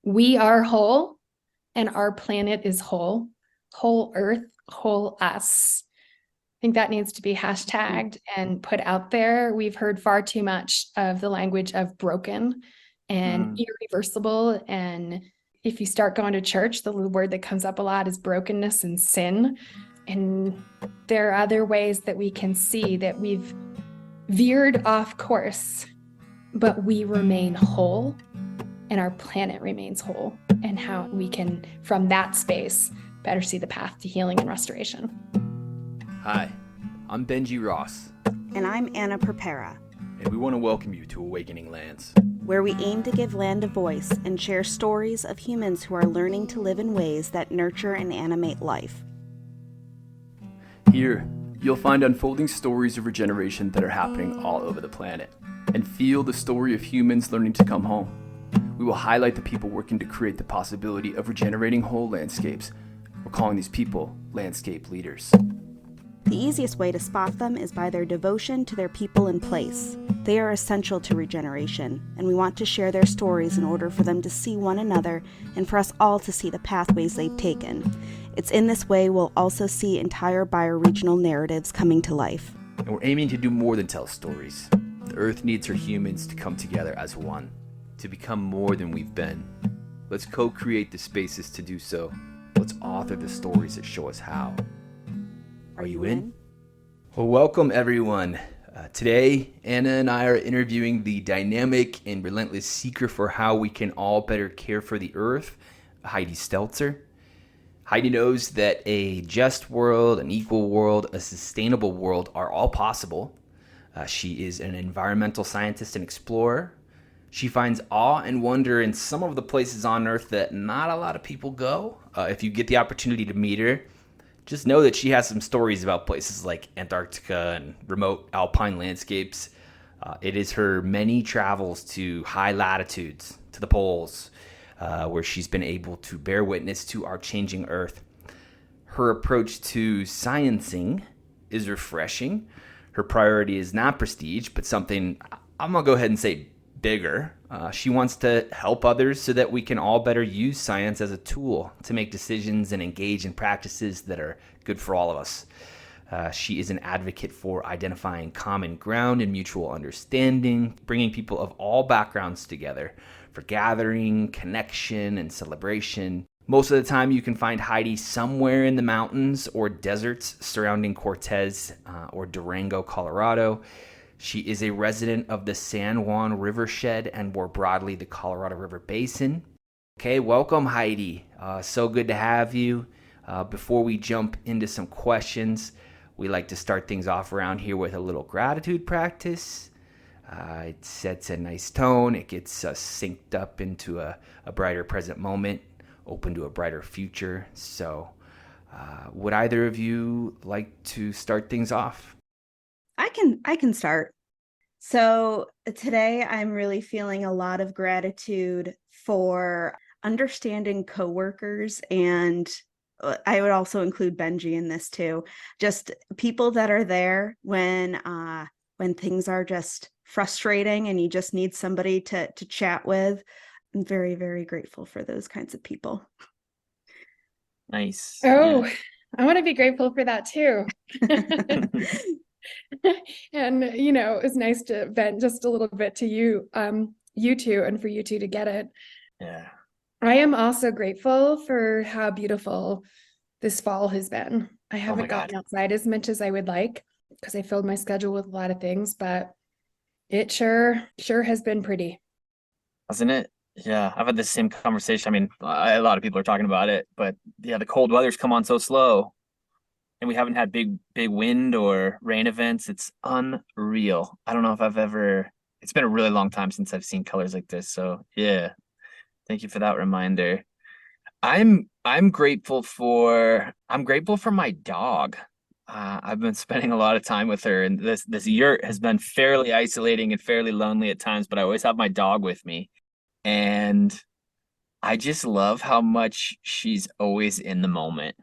We are whole and our planet is whole. Whole Earth, whole us. I think that needs to be hashtagged and put out there. We've heard far too much of the language of broken and irreversible. And if you start going to church, the word that comes up a lot is brokenness and sin. And there are other ways that we can see that we've veered off course, but we remain whole and our planet remains whole, and how we can, from that space, better see the path to healing and restoration. Hi, I'm Benji Ross. And I'm Anna Prepara. And we want to welcome you to Awakening Lands, where we aim to give land a voice and share stories of humans who are learning to live in ways that nurture and animate life. Here, you'll find unfolding stories of regeneration that are happening all over the planet, and feel the story of humans learning to come home. We will highlight the people working to create the possibility of regenerating whole landscapes. We're calling these people landscape leaders. The easiest way to spot them is by their devotion to their people and place. They are essential to regeneration, and we want to share their stories in order for them to see one another and for us all to see the pathways they've taken. It's in this way we'll also see entire bioregional narratives coming to life. And we're aiming to do more than tell stories. The Earth needs her humans to come together as one, to become more than we've been. Let's co-create the spaces to do so. Let's author the stories that show us how. Are you in? Well, welcome everyone. Today, Anna and I are interviewing the dynamic and relentless seeker for how we can all better care for the Earth, Heidi Steltzer. Heidi knows that a just world, an equal world, a sustainable world are all possible. She is an environmental scientist and explorer. She finds awe and wonder in some of the places on Earth that not a lot of people go. If you get the opportunity to meet her, just know that she has some stories about places like Antarctica and remote alpine landscapes. It is her many travels to high latitudes, to the poles, where she's been able to bear witness to our changing Earth. Her approach to sciencing is refreshing. Her priority is not prestige, but something, I'm going to go ahead and say, bigger. She wants to help others so that we can all better use science as a tool to make decisions and engage in practices that are good for all of us. She is an advocate for identifying common ground and mutual understanding, bringing people of all backgrounds together for gathering, connection, and celebration. Most of the time you can find Heidi somewhere in the mountains or deserts surrounding Cortez or Durango, Colorado. She is a resident of the San Juan Rivershed and more broadly the Colorado River Basin. Okay, welcome Heidi. So good to have you. Before we jump into some questions, we like to start things off around here with a little gratitude practice. It sets a nice tone. It gets us synced up into a brighter present moment, open to a brighter future. So would either of you like to start things off? I can start. So today I'm really feeling a lot of gratitude for understanding coworkers, and I would also include Benji in this too. Just people that are there when things are just frustrating and you just need somebody to chat with. I'm very, very grateful for those kinds of people. Nice. Oh, Yeah. I want to be grateful for that too. And, it's nice to vent just a little bit to you, you two, and for you two to get it. Yeah. I am also grateful for how beautiful this fall has been. I haven't gotten outside as much as I would like because I filled my schedule with a lot of things, but it sure has been pretty. Wasn't it? Yeah. I've had the same conversation. I mean, a lot of people are talking about it, but yeah, the cold weather's come on so slow. And we haven't had big wind or rain events. It's unreal. I don't know if it's been a really long time since I've seen colors like this. So yeah, thank you for that reminder. I'm grateful for my dog. I've been spending a lot of time with her, and this yurt has been fairly isolating and fairly lonely at times, but I always have my dog with me. And I just love how much she's always in the moment.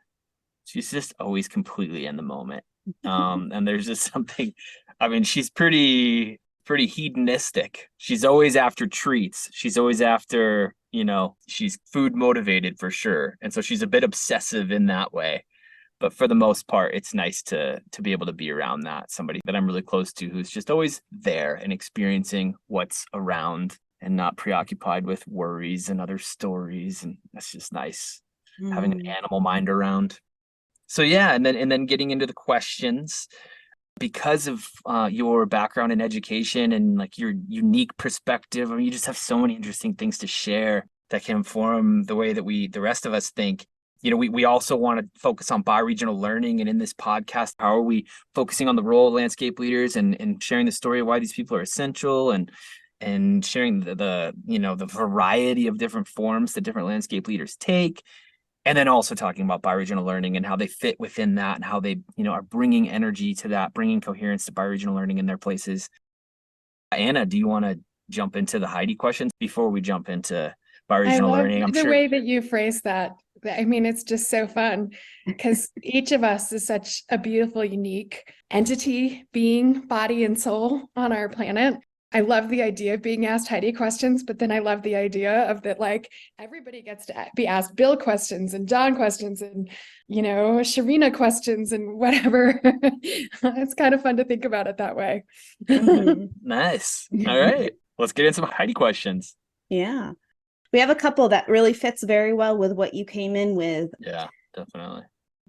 She's just always completely in the moment. And there's just something, I mean, she's pretty hedonistic. She's always after treats. She's always after she's food motivated for sure. And so she's a bit obsessive in that way. But for the most part, it's nice to be able to be around somebody that I'm really close to, who's just always there and experiencing what's around and not preoccupied with worries and other stories. And that's just nice, having an animal mind around. So yeah, and then getting into the questions, because of your background in education and like your unique perspective. I mean, you just have so many interesting things to share that can inform the way that the rest of us think. We also want to focus on bioregional learning. And in this podcast, how are we focusing on the role of landscape leaders and sharing the story of why these people are essential, and sharing the variety of different forms that different landscape leaders take. And then also talking about bioregional learning and how they fit within that, and how they, are bringing energy to that, bringing coherence to bioregional learning in their places. Anna, do you want to jump into the Heidi questions before we jump into bioregional learning? I'm the way that you phrase that. I mean, it's just so fun because each of us is such a beautiful, unique entity, being, body, and soul on our planet. I love the idea of being asked Heidi questions, but then I love the idea of that, like, everybody gets to be asked Bill questions and John questions and, Sharina questions and whatever. It's kind of fun to think about it that way. Nice. All right. Let's get into some Heidi questions. Yeah. We have a couple that really fits very well with what you came in with. Yeah, definitely.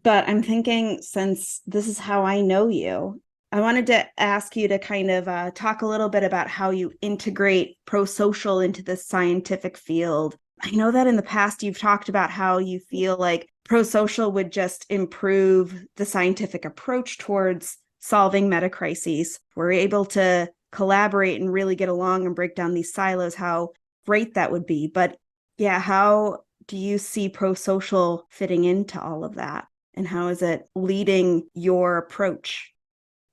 But I'm thinking, since this is how I know you, I wanted to ask you to kind of talk a little bit about how you integrate pro-social into the scientific field. I know that in the past you've talked about how you feel like pro-social would just improve the scientific approach towards solving meta crises. We're able to collaborate and really get along and break down these silos, how great that would be. But yeah, how do you see pro-social fitting into all of that? And how is it leading your approach?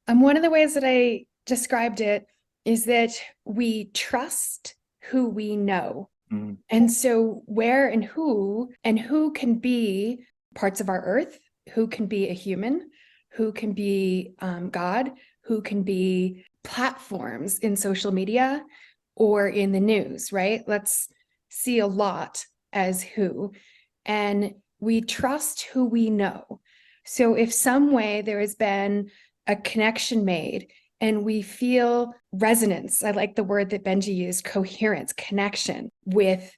One of the ways that I described it is that we trust who we know. Mm-hmm. And so where and who can be parts of our earth, who can be a human, who can be God, who can be platforms in social media or in the news, right? Let's see a lot as who. And we trust who we know. So if some way there has been a connection made and we feel resonance, I like the word that Benji used, coherence, connection with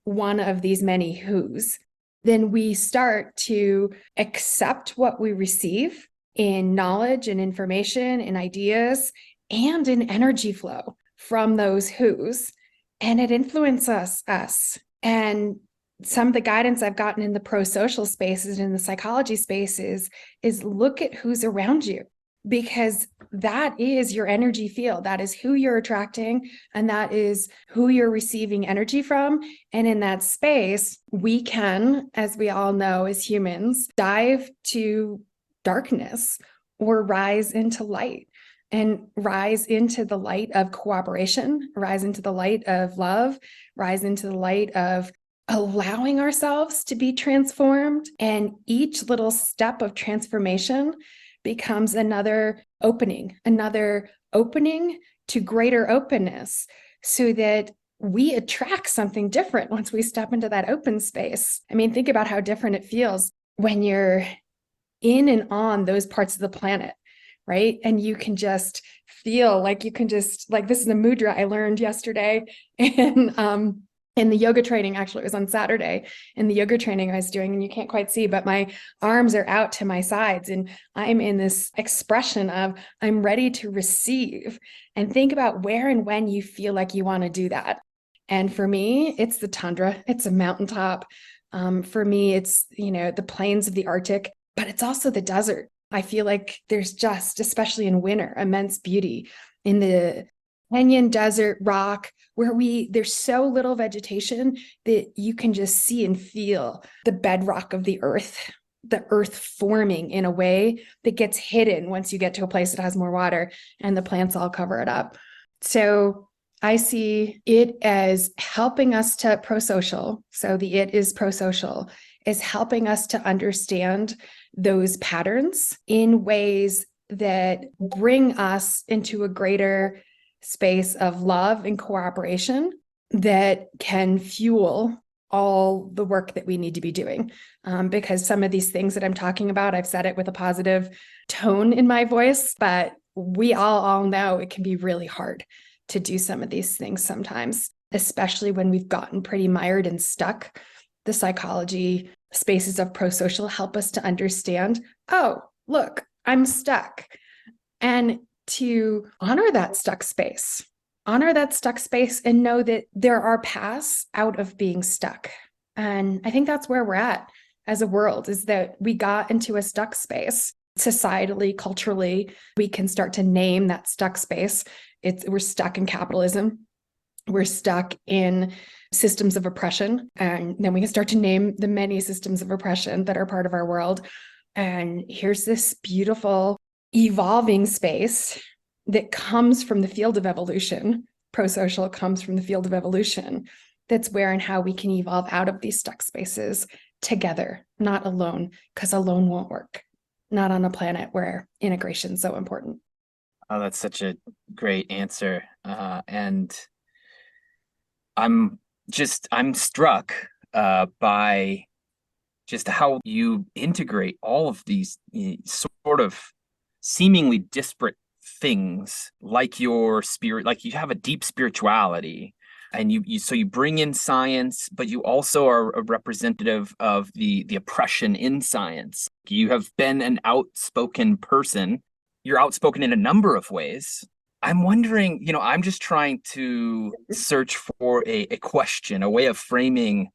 one of these many who's, then we start to accept what we receive in knowledge and information and ideas and in energy flow from those who's, and it influences us. And some of the guidance I've gotten in the pro-social spaces and in the psychology spaces is look at who's around you, because that is your energy field. That is who you're attracting, and that is who you're receiving energy from. And in that space, we can, as we all know as humans, dive to darkness or rise into light, and rise into the light of cooperation, rise into the light of love, rise into the light of allowing ourselves to be transformed. And each little step of transformation becomes another opening to greater openness, so that we attract something different once we step into that open space. I mean, think about how different it feels when you're in and on those parts of the planet, right? And you can just feel like this is a mudra I learned yesterday in the yoga training. Actually, it was on Saturday in the yoga training I was doing, and you can't quite see, but my arms are out to my sides and I'm in this expression of I'm ready to receive. And think about where and when you feel like you want to do that. And for me, it's the tundra, it's a mountaintop. For me, it's, the plains of the Arctic, but it's also the desert. I feel like there's just, especially in winter, immense beauty in the Kenyan desert rock, where there's so little vegetation that you can just see and feel the bedrock of the earth forming in a way that gets hidden once you get to a place that has more water and the plants all cover it up. So I see it as helping us to pro-social. So the it is pro-social, is helping us to understand those patterns in ways that bring us into a greater space of love and cooperation, that can fuel all the work that we need to be doing. Because some of these things that I'm talking about, I've said it with a positive tone in my voice, but we all know it can be really hard to do some of these things sometimes, especially when we've gotten pretty mired and stuck. The psychology spaces of pro-social help us to understand, oh, look, I'm stuck. And to honor that stuck space and know that there are paths out of being stuck. And I think that's where we're at as a world, is that we got into a stuck space. Societally, culturally, we can start to name that stuck space. We're stuck in capitalism. We're stuck in systems of oppression. And then we can start to name the many systems of oppression that are part of our world. And here's this beautiful, evolving space that comes from the field of evolution. Pro-social comes from the field of evolution. That's where and how we can evolve out of these stuck spaces together, not alone, because alone won't work. Not on a planet where integration is so important. Oh, that's such a great answer. And I'm struck by just how you integrate all of these sort of seemingly disparate things, like your spirit, like you have a deep spirituality, and so you bring in science, but you also are a representative of the oppression in science. You have been an outspoken person. You're outspoken in a number of ways. I'm wondering, I'm just trying to search for a question, a way of framing,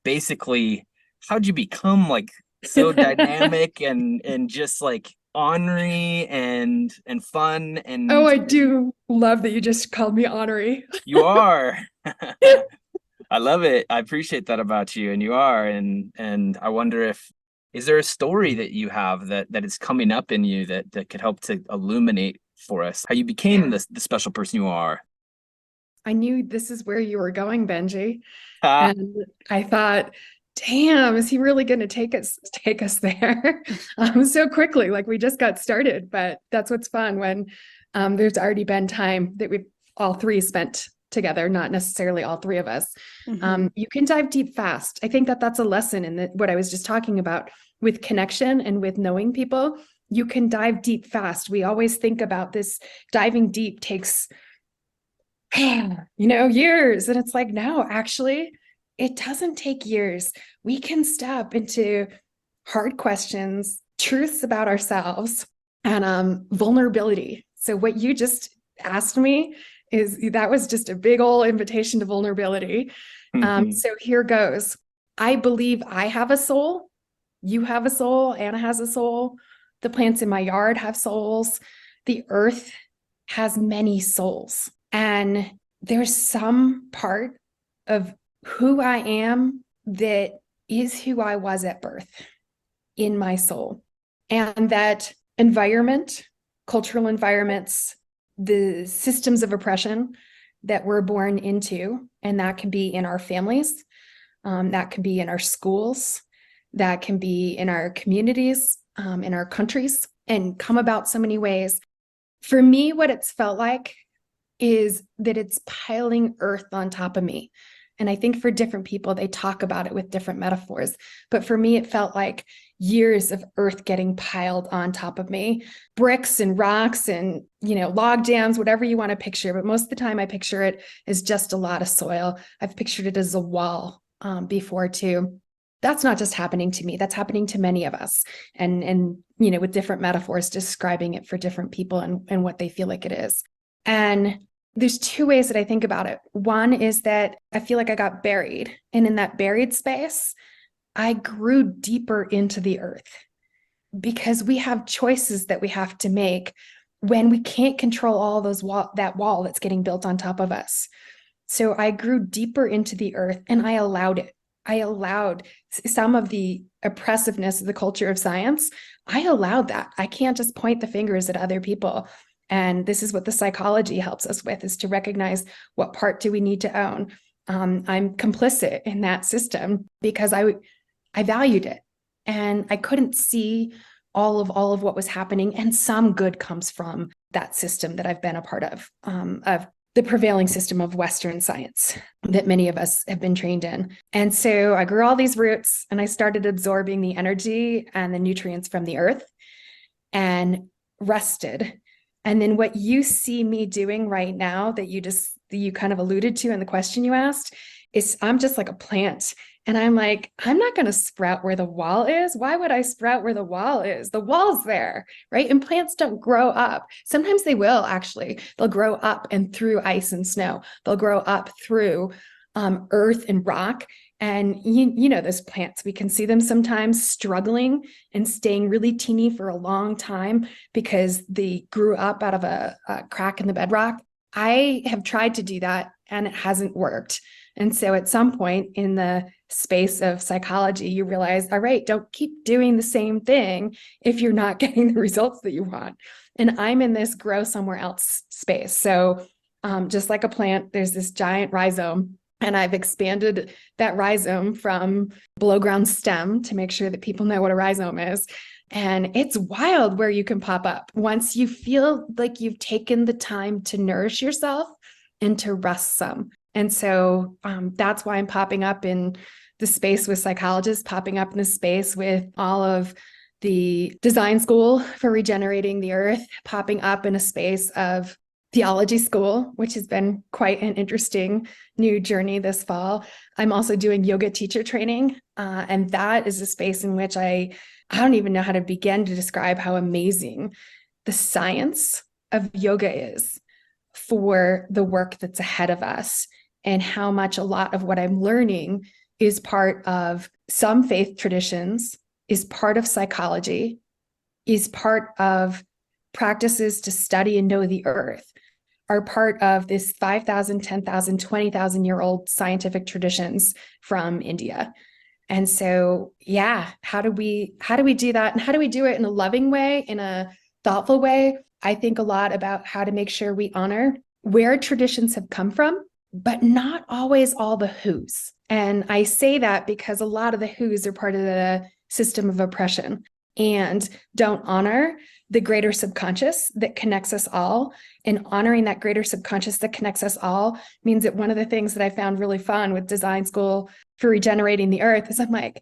basically, how'd you become like so dynamic and just like ornery and fun? And oh, I do love that you just called me ornery. You are. I love it. I appreciate that about you, and you are. And I wonder, is there a story that you have that is coming up in you that could help to illuminate for us how you became the special person you are? I knew this is where you were going, Benji. And I thought, damn, is he really going to take us there so quickly? Like, we just got started, but that's what's fun when there's already been time that we've all three spent together, not necessarily all three of us. Mm-hmm. You can dive deep fast. I think that's a lesson in what I was just talking about with connection and with knowing people. You can dive deep fast. We always think about this diving deep takes years. And it's like, no, actually, it doesn't take years. We can step into hard questions, truths about ourselves, and vulnerability. So what you just asked me that was just a big old invitation to vulnerability. Mm-hmm. So here goes. I believe I have a soul. You have a soul. Anna has a soul. The plants in my yard have souls. The earth has many souls. And there's some part of who I am that is who I was at birth in my soul. And that environment, cultural environments, the systems of oppression that we're born into, and that can be in our families, that can be in our schools, that can be in our communities, in our countries, and come about so many ways. For me, what it's felt like is that it's piling earth on top of me. And I think for different people, they talk about it with different metaphors. But for me, it felt like years of earth getting piled on top of me, bricks and rocks and, log jams, whatever you want to picture. But most of the time I picture it as just a lot of soil. I've pictured it as a wall before too. That's not just happening to me. That's happening to many of us. And with different metaphors, describing it for different people and what they feel like it is. And there's two ways that I think about it. One is that I feel like I got buried. And in that buried space, I grew deeper into the earth because we have choices that we have to make when we can't control all those that wall that's getting built on top of us. So I grew deeper into the earth and I allowed it. I allowed some of the oppressiveness of the culture of science. I allowed that. I can't just point the fingers at other people. And this is what the psychology helps us with, is to recognize what part do we need to own. I'm complicit in that system because I valued it, and I couldn't see all of what was happening. And some good comes from that system that I've been a part of the prevailing system of Western science that many of us have been trained in. And so I grew all these roots and I started absorbing the energy and the nutrients from the earth and rested. And then what you see me doing right now that you kind of alluded to in the question you asked is I'm just like a plant. And I'm like, I'm not going to sprout where the wall is. Why would I sprout where the wall is? The wall's there, right? And plants don't grow up. Sometimes they will actually. They'll grow up and through ice and snow. They'll grow up through earth and rock. And you know those plants, we can see them sometimes struggling and staying really teeny for a long time because they grew up out of a crack in the bedrock. I have tried to do that and it hasn't worked. And so at some point in the space of psychology, you realize, all right, don't keep doing the same thing if you're not getting the results that you want. And I'm in this grow somewhere else space. So just like a plant, there's this giant rhizome. And I've expanded that rhizome from below ground stem to make sure that people know what a rhizome is. And it's wild where you can pop up once you feel like you've taken the time to nourish yourself and to rest some. And so that's why I'm popping up in the space with psychologists, popping up in the space with all of the design school for regenerating the earth, popping up in a space of theology school, which has been quite an interesting new journey this fall. I'm also doing yoga teacher training. And that is a space in which I don't even know how to begin to describe how amazing the science of yoga is for the work that's ahead of us, and how much a lot of what I'm learning is part of some faith traditions, is part of psychology, is part of practices to study and know the earth, are part of this 5,000, 10,000, 20,000-year-old scientific traditions from India. And so, yeah, how do we do that? And how do we do it in a loving way, in a thoughtful way? I think a lot about how to make sure we honor where traditions have come from, but not always all the who's. And I say that because a lot of the who's are part of the system of oppression and don't honor the greater subconscious that connects us all. And honoring that greater subconscious that connects us all means that one of the things that I found really fun with design school for regenerating the earth is I'm like,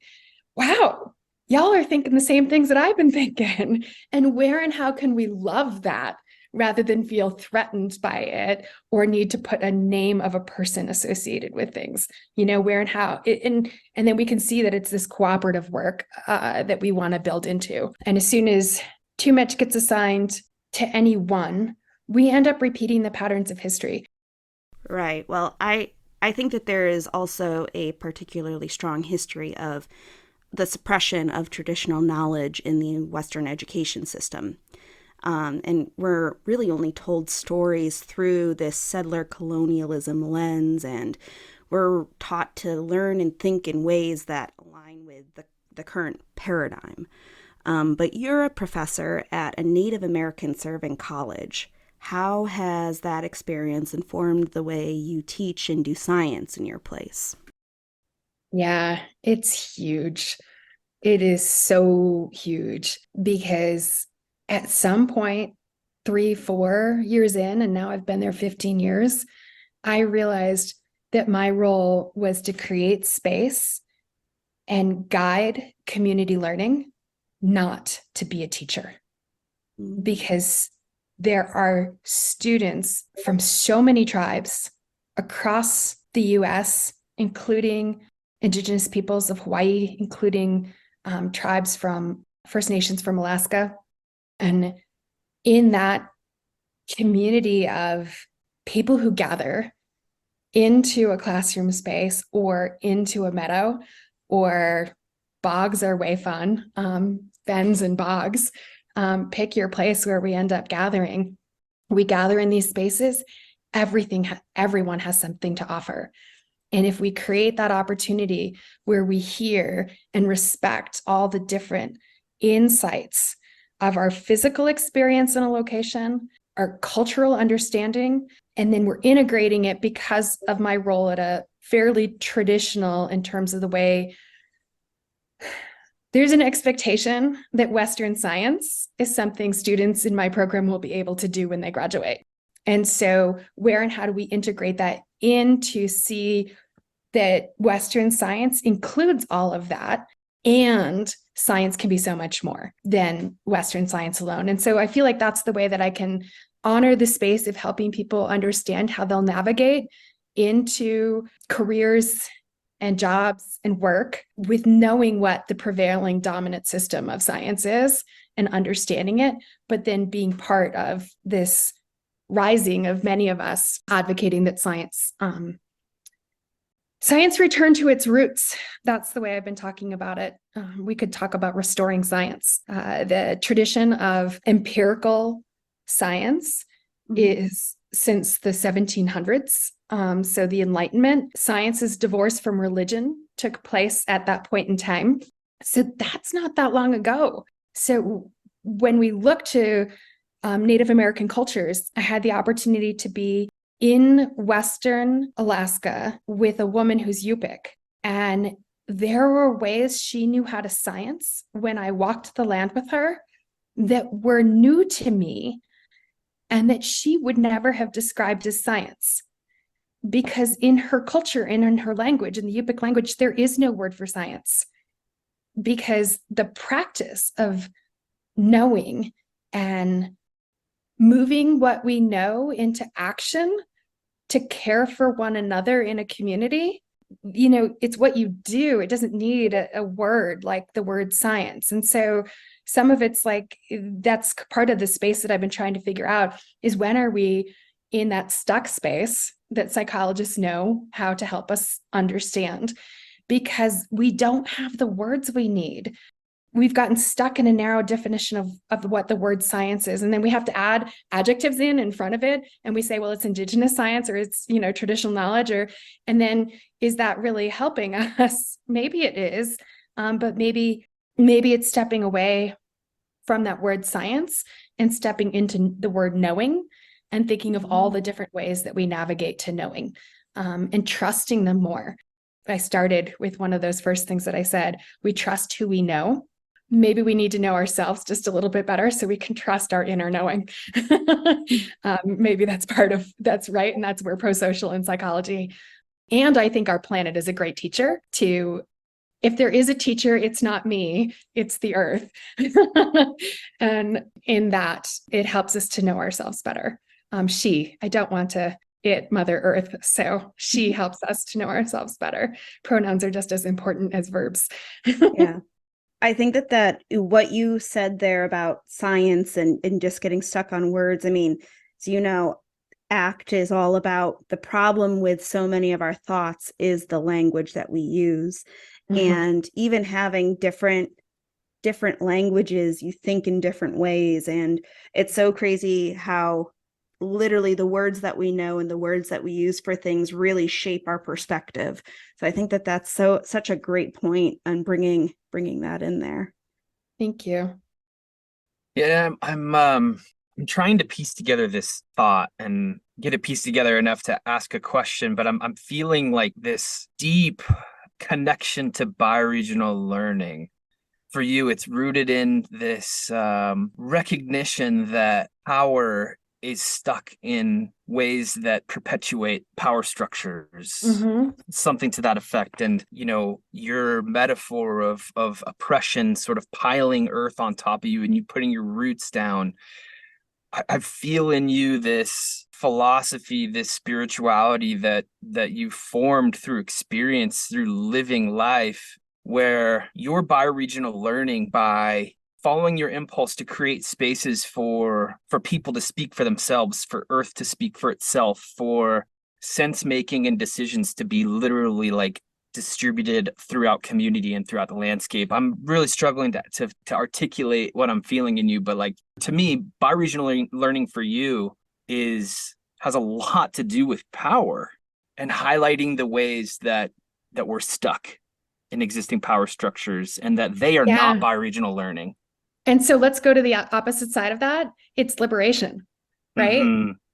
wow, y'all are thinking the same things that I've been thinking. And where and how can we love that rather than feel threatened by it or need to put a name of a person associated with things, where and how. And then we can see that it's this cooperative work that we want to build into. And as soon as too much gets assigned to any one, we end up repeating the patterns of history. Right. Well, I think that there is also a particularly strong history of the suppression of traditional knowledge in the Western education system. And we're really only told stories through this settler colonialism lens, and we're taught to learn and think in ways that align with the current paradigm. But you're a professor at a Native American serving college. How has that experience informed the way you teach and do science in your place? Yeah, it's huge. It is so huge because at some point, 3-4 years in, and now I've been there 15 years, I realized that my role was to create space and guide community learning, not to be a teacher. Because there are students from so many tribes across the US, including Indigenous peoples of Hawaii, including tribes from First Nations from Alaska. And in that community of people who gather into a classroom space or into a meadow, or bogs are way fun, fens and bogs, pick your place where we end up gathering. We gather in these spaces, everyone has something to offer. And if we create that opportunity where we hear and respect all the different insights of our physical experience in a location, our cultural understanding, and then we're integrating it because of my role at a fairly traditional in terms of the way there's an expectation that Western science is something students in my program will be able to do when they graduate. And so where and how do we integrate that in to see that Western science includes all of that, and science can be so much more than Western science alone. And so I feel like that's the way that I can honor the space of helping people understand how they'll navigate into careers and jobs and work with knowing what the prevailing dominant system of science is and understanding it, but then being part of this rising of many of us advocating that science return to its roots. That's the way I've been talking about it. We could talk about restoring science. The tradition of empirical science is since the 1700s. So the Enlightenment, science's divorce from religion took place at that point in time. So that's not that long ago. So when we look to Native American cultures, I had the opportunity to be in Western Alaska with a woman who's Yupik. And there were ways she knew how to science when I walked the land with her that were new to me and that she would never have described as science. Because in her culture and in her language, in the Yupik language, there is no word for science. Because the practice of knowing and moving what we know into action to care for one another in a community, it's what you do. It doesn't need a word like the word science. And so some of it's like, that's part of the space that I've been trying to figure out is when are we in that stuck space that psychologists know how to help us understand, because we don't have the words we need. We've gotten stuck in a narrow definition of what the word science is. And then we have to add adjectives in front of it. And we say, well, it's indigenous science or it's, traditional knowledge, and then is that really helping us? Maybe it is, but maybe it's stepping away from that word science and stepping into the word knowing and thinking of all the different ways that we navigate to knowing, and trusting them more. I started with one of those first things that I said, we trust who we know. Maybe we need to know ourselves just a little bit better so we can trust our inner knowing. Maybe that's right. And that's where pro-social and psychology. And I think our planet is a great teacher if there is a teacher, it's not me, it's the earth. And in that, it helps us to know ourselves better. I don't want to Mother Earth. So she helps us to know ourselves better. Pronouns are just as important as verbs. Yeah. I think that what you said there about science and just getting stuck on words, as ACT is all about the problem with so many of our thoughts is the language that we use. And even having different languages, you think in different ways. And it's so crazy how literally the words that we know and the words that we use for things really shape our perspective. So I think that's such a great point on bringing that in there. Thank you. Yeah, I'm trying to piece together this thought and get it pieced together enough to ask a question, but I'm feeling like this deep connection to bioregional learning. For you, it's rooted in this recognition that power is stuck in ways that perpetuate power structures, something to that effect. And, your metaphor of oppression sort of piling earth on top of you and you putting your roots down. I feel in you this philosophy, this spirituality that you formed through experience, through living life, where your bioregional learning by following your impulse to create spaces for people to speak for themselves, for Earth to speak for itself, for sense making and decisions to be literally like distributed throughout community and throughout the landscape. I'm really struggling to articulate what I'm feeling in you, but like to me, bioregional learning for you has a lot to do with power and highlighting the ways that we're stuck in existing power structures and that they are not bioregional learning. And so let's go to the opposite side of that. It's liberation, right?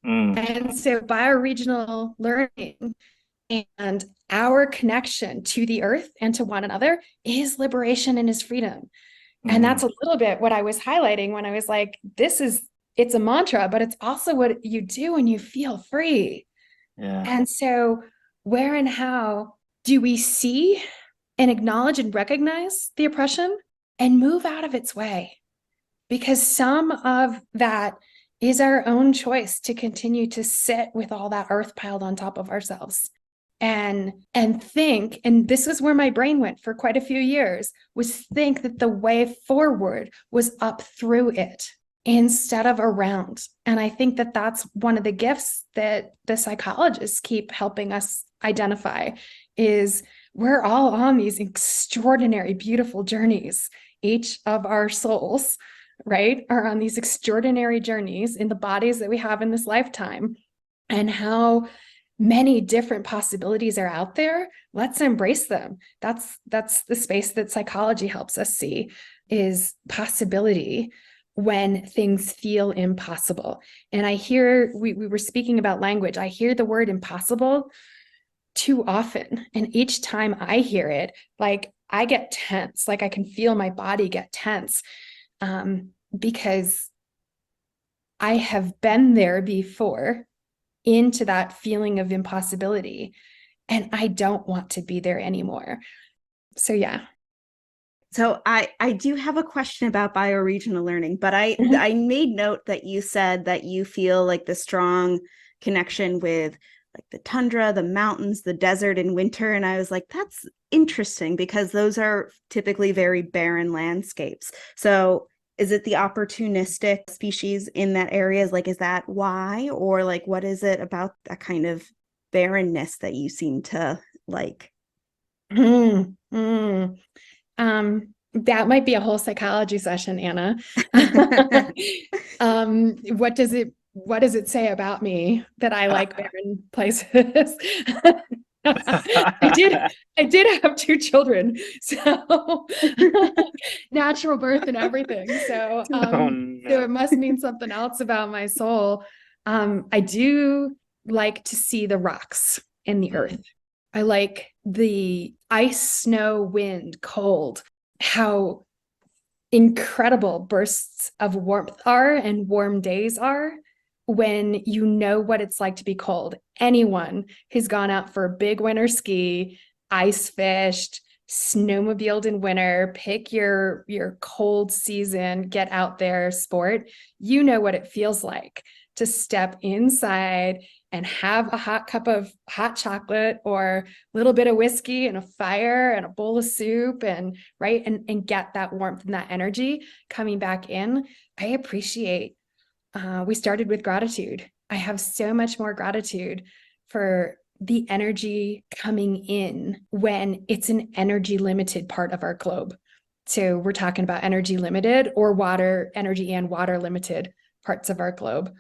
And so bioregional learning and our connection to the earth and to one another is liberation and is freedom. And that's a little bit what I was highlighting when I was like, this is it's a mantra, but it's also what you do when you feel free. Yeah. And so where and how do we see and acknowledge and recognize the oppression and move out of its way? Because some of that is our own choice to continue to sit with all that earth piled on top of ourselves and think, and this is where my brain went for quite a few years, was think that the way forward was up through it instead of around. And I think that that's one of the gifts that the psychologists keep helping us identify is we're all on these extraordinary, beautiful journeys. Each of our souls, right, are on these extraordinary journeys in the bodies that we have in this lifetime, and how many different possibilities are out there. Let's embrace them. That's the space that psychology helps us see, is possibility when things feel impossible. And I hear, we were speaking about language, I hear the word impossible too often. And each time I hear it, like I get tense, like I can feel my body get tense, because I have been there before, into that feeling of impossibility, and I don't want to be there anymore. So yeah. So I do have a question about bioregional learning, but I made note that you said that you feel like the strong connection with like the tundra, the mountains, the desert in winter. And I was like, that's interesting because those are typically very barren landscapes. So is it the opportunistic species in that area? Like, is that why? Or like, what is it about that kind of barrenness that you seem to like? That might be a whole psychology session, Anna. What does it say about me that I like barren places? I did have 2 children, so natural birth and everything. So, Oh, so no. it must mean something else about my soul. I do like to see the rocks in the earth. I like the ice, snow, wind, cold, how incredible bursts of warmth are and warm days are when you know what it's like to be cold. Anyone who's gone out for a big winter ski, ice fished, snowmobiled in winter, pick your cold season, get out there, sport, you know what it feels like to step inside and have a hot cup of hot chocolate or a little bit of whiskey and a fire and a bowl of soup, and right, and get that warmth and that energy coming back in. I appreciate, we started with gratitude. I have so much more gratitude for the energy coming in when it's an energy limited part of our globe. So we're talking about energy limited or water, energy and water limited parts of our globe.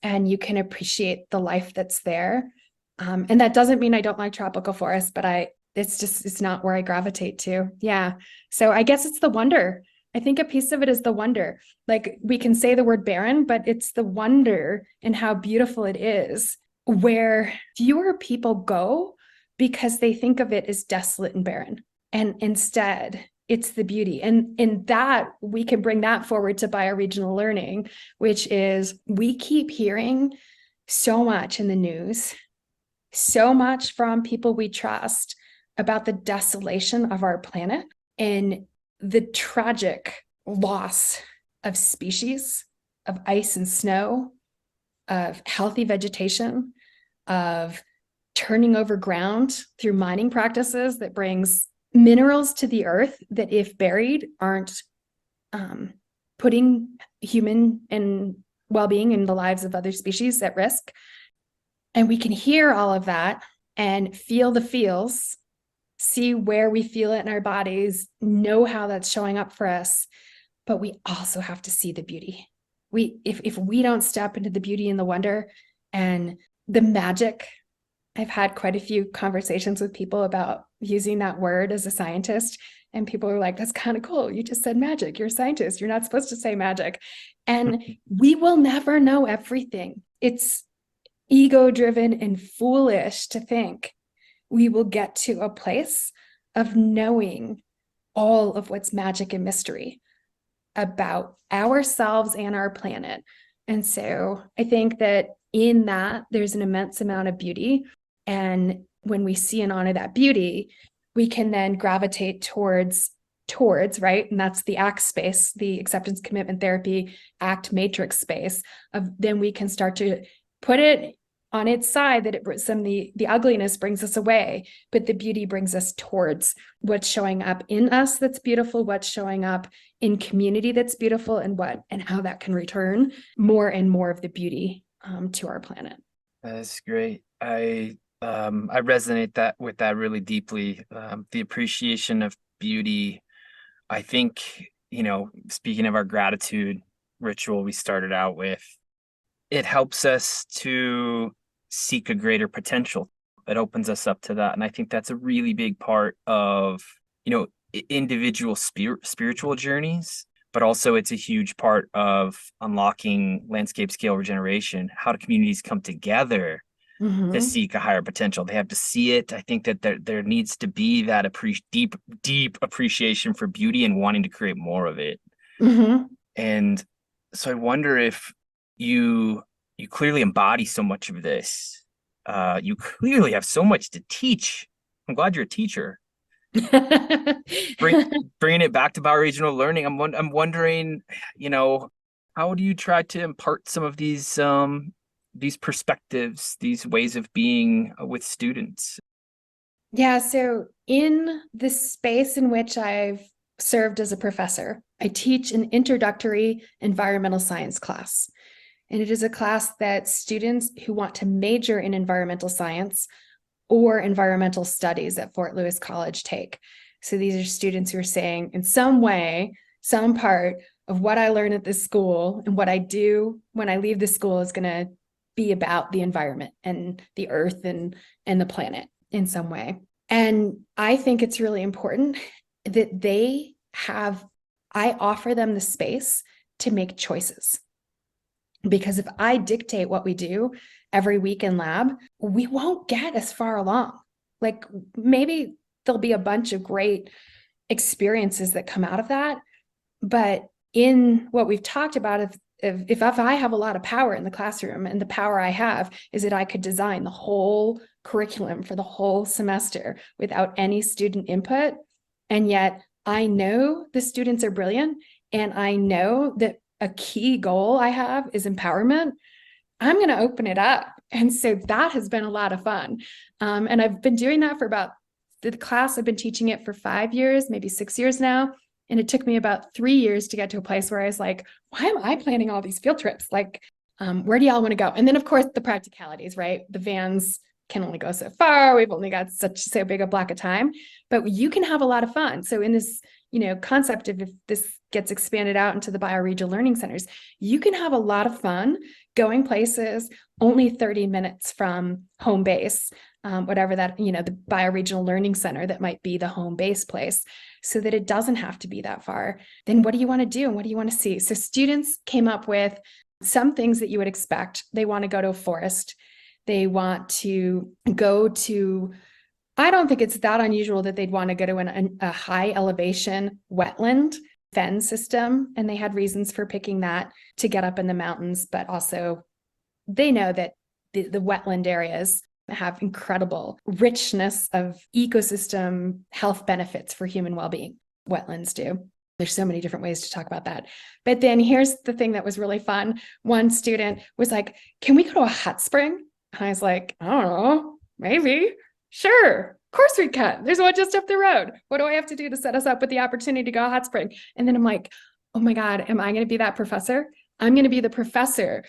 And you can appreciate the life that's there. And that doesn't mean I don't like tropical forests, but it's not where I gravitate to. Yeah. So I guess it's the wonder. I think a piece of it is the wonder. Like we can say the word barren, but it's the wonder and how beautiful it is, where fewer people go because they think of it as desolate and barren. And instead, it's the beauty. And in that, we can bring that forward to bioregional learning, which is we keep hearing so much in the news, so much from people we trust about the desolation of our planet and the tragic loss of species, of ice and snow, of healthy vegetation, of turning over ground through mining practices that brings minerals to the earth that, if buried, aren't putting human and well-being and the lives of other species at risk. And we can hear all of that and feel the feels, see where we feel it in our bodies, know how that's showing up for us. But we also have to see the beauty. If we don't step into the beauty and the wonder and the magic, I've had quite a few conversations with people about using that word as a scientist, and people are like, that's kind of cool. You just said magic. You're a scientist. You're not supposed to say magic. And we will never know everything. It's ego-driven and foolish to think we will get to a place of knowing all of what's magic and mystery about ourselves and our planet And so I think that in that, there's an immense amount of beauty. And when we see and honor that beauty, we can then gravitate towards, right? And that's the ACT space, the acceptance commitment therapy ACT matrix space of then we can start to put it on its side that the ugliness brings us away, but the beauty brings us towards what's showing up in us that's beautiful, what's showing up in community that's beautiful, and how that can return more and more of the beauty to our planet. That's great. I resonate with that really deeply. The appreciation of beauty. I think, speaking of our gratitude ritual we started out with, it helps us to seek a greater potential. It opens us up to that. And I think that's a really big part of, individual spiritual journeys, but also it's a huge part of unlocking landscape scale regeneration. How do communities come together to seek a higher potential? They have to see it. I think that there needs to be that deep appreciation for beauty and wanting to create more of it. And so I wonder if you clearly embody so much of this. You clearly have so much to teach. I'm glad you're a teacher. Bringing it back to bioregional learning, I'm wondering, how do you try to impart some of these perspectives, these ways of being with students? Yeah, so in the space in which I've served as a professor, I teach an introductory environmental science class. And it is a class that students who want to major in environmental science or environmental studies at Fort Lewis College take. So these are students who are saying, in some way, some part of what I learn at this school and what I do when I leave the school is going to be about the environment and the earth and the planet in some way. And I think it's really important that I offer them the space to make choices. Because if I dictate what we do every week in lab, we won't get as far along. Like maybe there'll be a bunch of great experiences that come out of that. But in what we've talked about, if I have a lot of power in the classroom, and the power I have is that I could design the whole curriculum for the whole semester without any student input. And yet I know the students are brilliant, and I know that a key goal I have is empowerment. I'm going to open it up. And so that has been a lot of fun. And I've been doing that for about the class. I've been teaching it for 5 years, maybe 6 years now. And it took me about 3 years to get to a place where I was like, why am I planning all these field trips? Like, where do y'all want to go? And then, of course, the practicalities, right? The vans can only go so far. We've only got so big a block of time, but you can have a lot of fun. So in this, concept of if this gets expanded out into the bioregional learning centers, you can have a lot of fun going places only 30 minutes from home base, whatever that, the bioregional learning center that might be the home base place, so that it doesn't have to be that far. Then what do you want to do? And what do you want to see? So students came up with some things that you would expect. They want to go to a forest. They want to go to, I don't think it's that unusual that they'd want to go to a high elevation wetland fen system. And they had reasons for picking that to get up in the mountains, but also they know that the wetland areas have incredible richness of ecosystem health benefits for human well-being. Wetlands do. There's so many different ways to talk about that. But then here's the thing that was really fun. One student was like, can we go to a hot spring? And I was like, I don't know, maybe. Sure, of course we can. There's one just up the road. What do I have to do to set us up with the opportunity to go hot spring? And then I'm like, oh my God, am I going to be that professor? I'm going to be the professor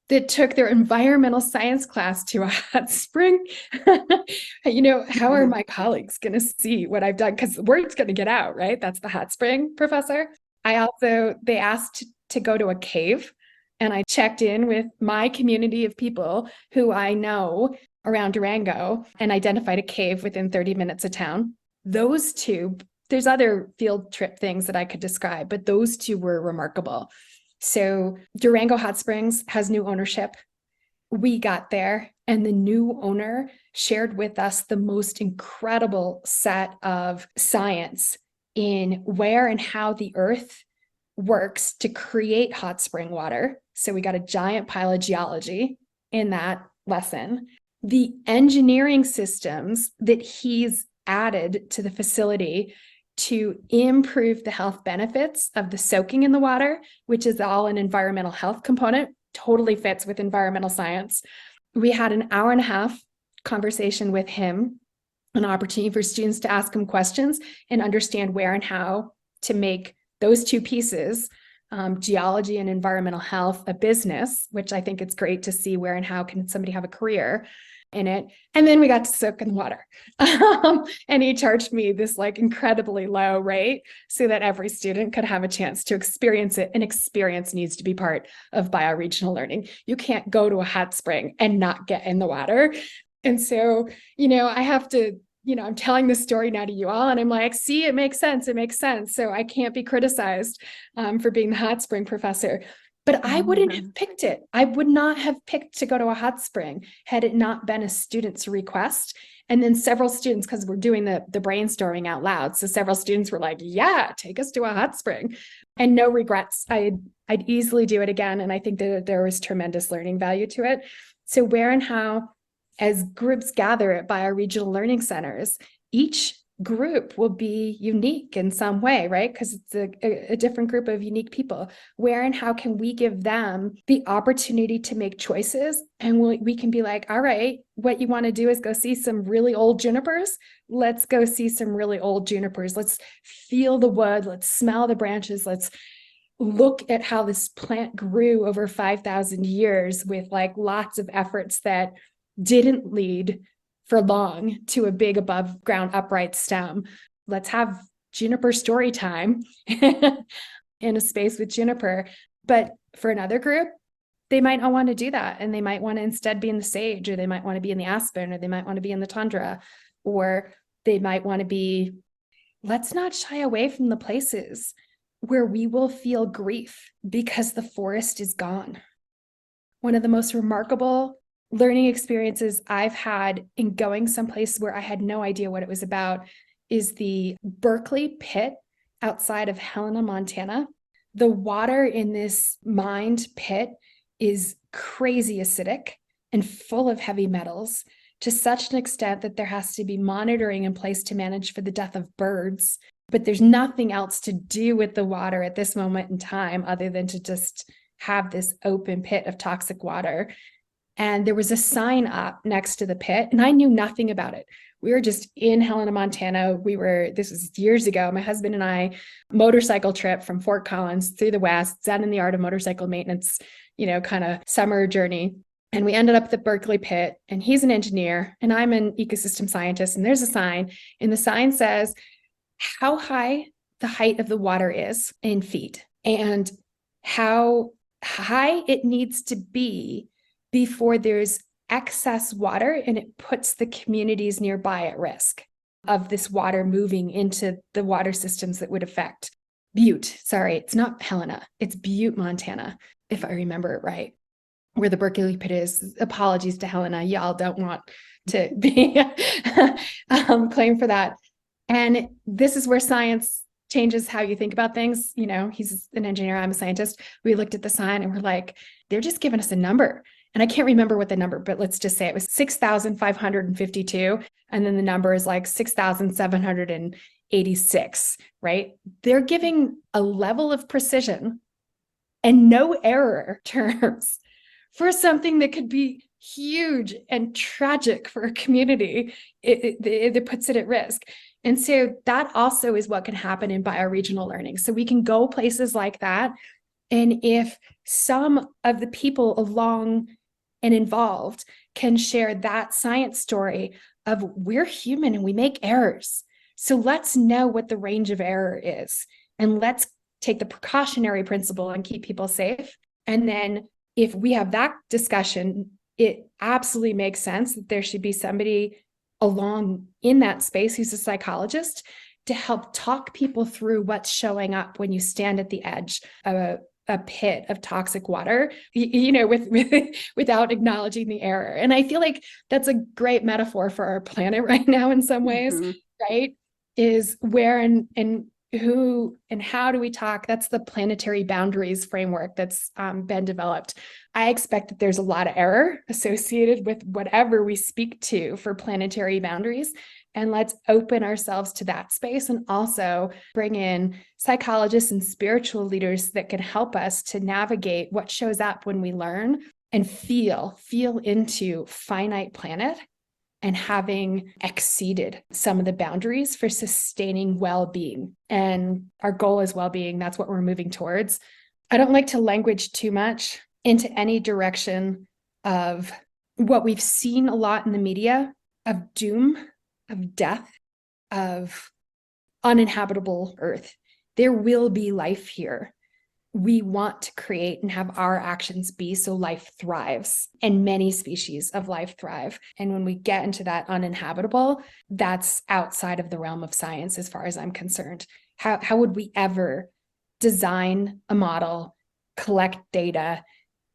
that took their environmental science class to a hot spring. How are my colleagues going to see what I've done? Because word's going to get out, right? That's the hot spring professor. They asked to go to a cave, and I checked in with my community of people who I know around Durango and identified a cave within 30 minutes of town. Those two, there's other field trip things that I could describe, but those two were remarkable. So Durango Hot Springs has new ownership. We got there, and the new owner shared with us the most incredible set of science in where and how the earth works to create hot spring water. So we got a giant pile of geology in that lesson. The engineering systems that he's added to the facility to improve the health benefits of the soaking in the water, which is all an environmental health component, totally fits with environmental science. We had an hour and a half conversation with him, an opportunity for students to ask him questions and understand where and how to make those two pieces, geology and environmental health, a business, which I think it's great to see where and how can somebody have a career in it. And then we got to soak in the water. And he charged me this like incredibly low rate so that every student could have a chance to experience it. And experience needs to be part of bioregional learning. You can't go to a hot spring and not get in the water. And so, I have to, I'm telling this story now to you all, and I'm like, see, it makes sense. It makes sense. So I can't be criticized for being the hot spring professor. But I wouldn't have picked it. I would not have picked to go to a hot spring had it not been a student's request. And then several students, because we're doing the brainstorming out loud. So several students were like, yeah, take us to a hot spring. And no regrets. I'd easily do it again. And I think that there was tremendous learning value to it. So where and how, as groups gather at bioregional learning centers, each group will be unique in some way, right? Because it's a different group of unique people. Where and how can we give them the opportunity to make choices? And we can be like, all right, what you want to do is go see some really old junipers. Let's go see some really old junipers. Let's feel the wood. Let's smell the branches. Let's look at how this plant grew over 5,000 years with like lots of efforts that didn't lead for long to a big above ground upright stem. Let's have juniper story time in a space with juniper. But for another group, they might not want to do that. And they might want to instead be in the sage, or they might want to be in the aspen, or they might want to be in the tundra, or they might want to be, let's not shy away from the places where we will feel grief because the forest is gone. One of the most remarkable learning experiences I've had in going someplace where I had no idea what it was about is the Berkeley pit outside of Helena, Montana. The water in this mined pit is crazy acidic and full of heavy metals to such an extent that there has to be monitoring in place to manage for the death of birds. But there's nothing else to do with the water at this moment in time other than to just have this open pit of toxic water. And there was a sign up next to the pit, and I knew nothing about it. We were just in Helena, Montana. This was years ago, my husband and I, motorcycle trip from Fort Collins through the West, Zen in the art of motorcycle maintenance, kind of summer journey. And we ended up at the Berkeley pit, and he's an engineer and I'm an ecosystem scientist. And there's a sign, and the sign says how high the height of the water is in feet and how high it needs to be before there's excess water and it puts the communities nearby at risk of this water moving into the water systems that would affect Butte. Sorry, it's not Helena, it's Butte, Montana, if I remember it right, where the Berkeley pit is. Apologies to Helena, y'all don't want to be claimed for that. And this is where science changes how you think about things. He's an engineer, I'm a scientist. We looked at the sign and we're like, they're just giving us a number. And I can't remember what the number, but let's just say it was 6,552. And then the number is like 6,786, right? They're giving a level of precision and no error terms for something that could be huge and tragic for a community. It puts it at risk. And so that also is what can happen in bioregional learning. So we can go places like that. And if some of the people along and involved can share that science story of we're human and we make errors. So let's know what the range of error is. And let's take the precautionary principle and keep people safe. And then if we have that discussion, it absolutely makes sense that there should be somebody along in that space who's a psychologist to help talk people through what's showing up when you stand at the edge of a pit of toxic water, without acknowledging the error. And I feel like that's a great metaphor for our planet right now in some ways, right? Is where and who and how do we talk? That's the planetary boundaries framework that's been developed. I expect that there's a lot of error associated with whatever we speak to for planetary boundaries. And let's open ourselves to that space and also bring in psychologists and spiritual leaders that can help us to navigate what shows up when we learn and feel into finite planet and having exceeded some of the boundaries for sustaining well-being. And our goal is well-being. That's what we're moving towards. I don't like to language too much into any direction of what we've seen a lot in the media of doom, of death, of uninhabitable earth. There will be life here. We want to create and have our actions be so life thrives, and many species of life thrive. And when we get into that uninhabitable, that's outside of the realm of science as far as I'm concerned. How would we ever design a model, collect data,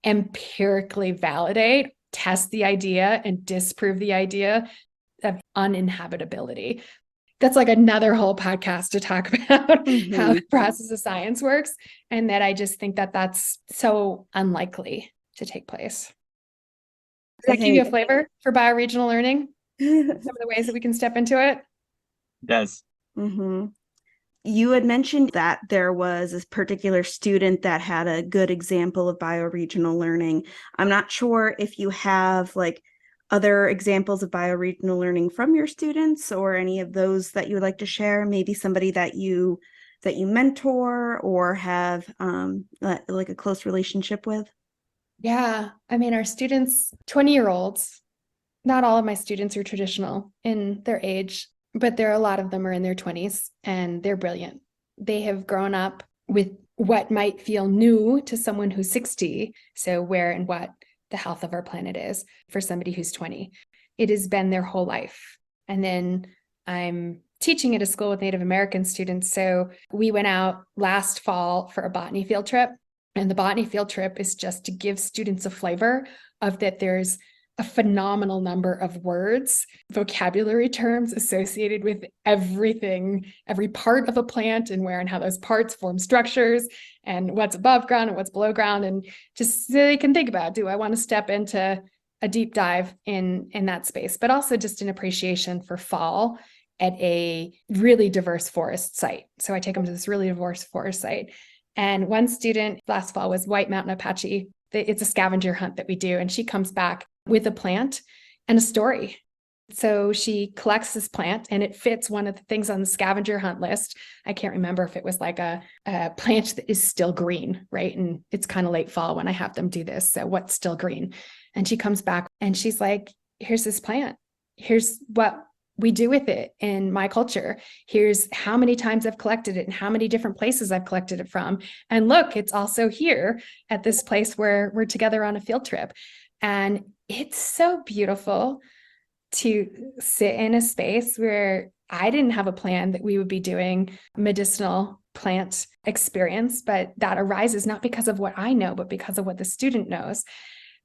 empirically validate, test the idea, and disprove the idea of uninhabitability? That's like another whole podcast to talk about how the process of science works. And that I just think that that's so unlikely to take place. Does that give you a flavor for bioregional learning? Some of the ways that we can step into it? It does. Mm-hmm. You had mentioned that there was a particular student that had a good example of bioregional learning. I'm not sure if you have like other examples of bioregional learning from your students or any of those that you would like to share, maybe somebody that you mentor or have like a close relationship with? Yeah. I mean, our students, 20-year-olds, not all of my students are traditional in their age, but there are a lot of them are in their 20s and they're brilliant. They have grown up with what might feel new to someone who's 60. So where and what the health of our planet is for somebody who's 20. It has been their whole life. And then I'm teaching at a school with Native American students. So we went out last fall for a botany field trip. And the botany field trip is just to give students a flavor of that there's a phenomenal number of words, vocabulary terms associated with everything, every part of a plant and where and how those parts form structures and what's above ground and what's below ground. And just so they can think about, do I want to step into a deep dive in that space, but also just an appreciation for fall at a really diverse forest site. So I take them to this really diverse forest site. And one student last fall was White Mountain Apache. It's a scavenger hunt that we do. And she comes back with a plant and a story. So she collects this plant and it fits one of the things on the scavenger hunt list. I can't remember if it was like a plant that is still green, right? And it's kind of late fall when I have them do this. So what's still green? And she comes back and she's like, here's this plant. Here's what we do with it in my culture. Here's how many times I've collected it and how many different places I've collected it from. And look, it's also here at this place where we're together on a field trip. And it's so beautiful to sit in a space where I didn't have a plan that we would be doing medicinal plant experience, but that arises not because of what I know, but because of what the student knows.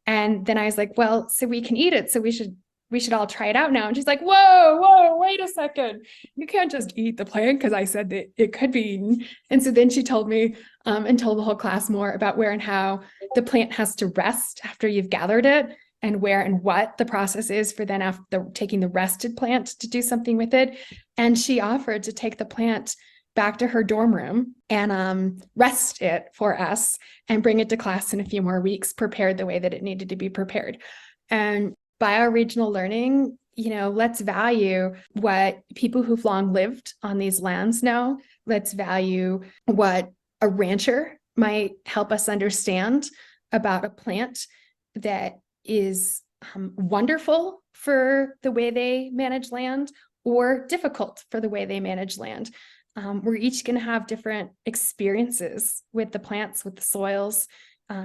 And then I was like, well, so we can eat it. So we should all try it out now. And she's like, whoa, wait a second. You can't just eat the plant because I said that it could be eaten. And so then she told me and told the whole class more about where and how the plant has to rest after you've gathered it and where and what the process is for then after taking the rested plant to do something with it. And she offered to take the plant back to her dorm room and rest it for us and bring it to class in a few more weeks, prepared the way that it needed to be prepared. And bioregional learning, let's value what people who've long lived on these lands know. Let's value what a rancher might help us understand about a plant that is wonderful for the way they manage land or difficult for the way they manage land. We're each going to have different experiences with the plants, with the soils,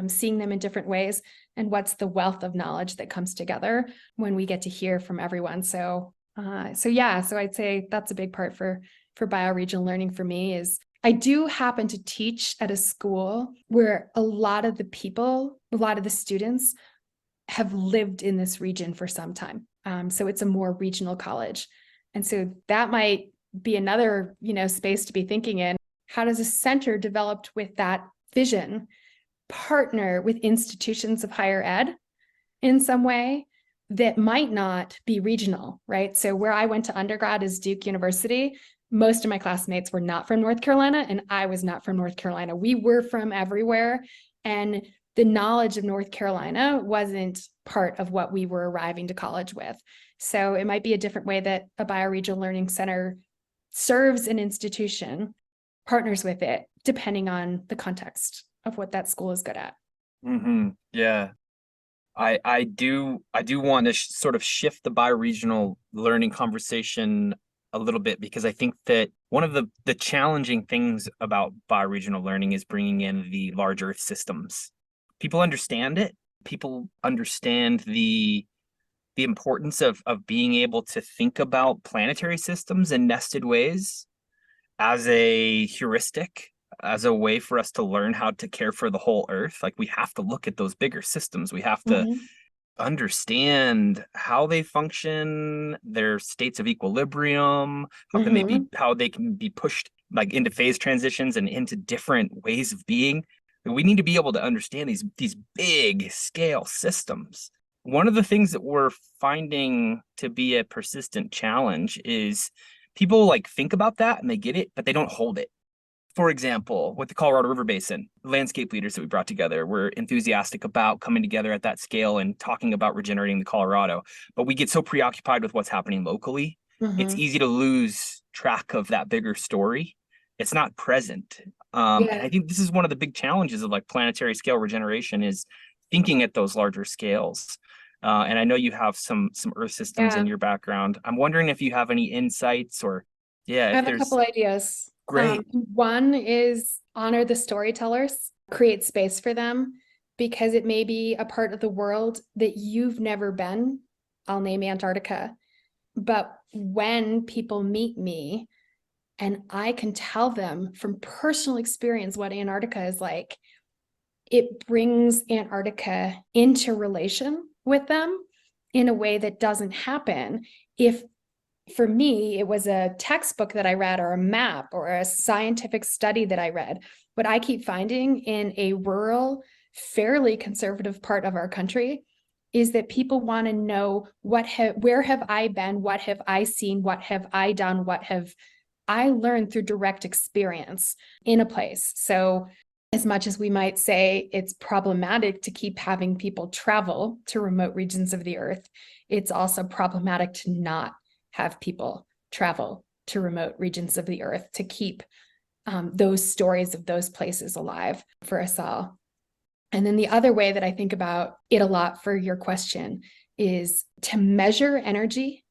seeing them in different ways. And what's the wealth of knowledge that comes together when we get to hear from everyone. So I'd say that's a big part for bioregional learning for me is I do happen to teach at a school where a lot of the students have lived in this region for some time. So it's a more regional college. And so that might be another, space to be thinking in. How does a center developed with that vision partner with institutions of higher ed in some way that might not be regional, right? So where I went to undergrad is Duke University. Most of my classmates were not from North Carolina, and I was not from North Carolina. We were from everywhere. And the knowledge of North Carolina wasn't part of what we were arriving to college with. So it might be a different way that a bioregional learning center serves an institution, partners with it, depending on the context of what that school is good at. Yeah. I do want to sort of shift the bioregional learning conversation a little bit, because I think that one of the challenging things about bioregional learning is bringing in the large Earth systems. People understand it. People understand the importance of being able to think about planetary systems in nested ways as a heuristic, as a way for us to learn how to care for the whole Earth. Like, we have to look at those bigger systems. We have to understand how they function, their states of equilibrium, how they can be pushed like into phase transitions and into different ways of being. We need to be able to understand these big scale systems. One of the things that we're finding to be a persistent challenge is people like think about that and they get it, but they don't hold it. For example, with the Colorado River Basin, landscape leaders that we brought together were enthusiastic about coming together at that scale and talking about regenerating the Colorado. But we get so preoccupied with what's happening locally, it's easy to lose track of that bigger story. It's not present. And I think this is one of the big challenges of like planetary scale regeneration, is thinking at those larger scales. And I know you have some Earth systems in your background. I'm wondering if you have any insights or, I have a couple ideas. Great. One is honor the storytellers, create space for them, because it may be a part of the world that you've never been. I'll name Antarctica. But when people meet me and I can tell them from personal experience what Antarctica is like, it brings Antarctica into relation with them in a way that doesn't happen if, for me, it was a textbook that I read or a map or a scientific study that I read. What I keep finding in a rural, fairly conservative part of our country is that people want to know where have I been? What have I seen? What have I done? What have I learned through direct experience in a place? So as much as we might say it's problematic to keep having people travel to remote regions of the Earth, it's also problematic to not have people travel to remote regions of the Earth to keep those stories of those places alive for us all. And then the other way that I think about it a lot for your question is to measure energy,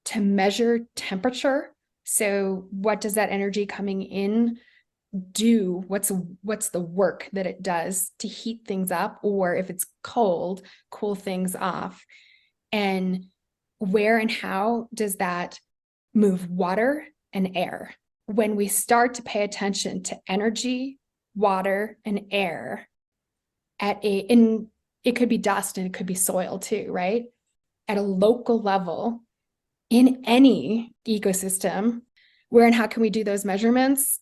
to measure temperature. So what does that energy coming in do? What's the work that it does to heat things up, or if it's cold, cool things off? And where and how does that move water and air? When we start to pay attention to energy, water, and air and it could be dust and it could be soil too, right? At a local level in any ecosystem, where and how can we do those measurements,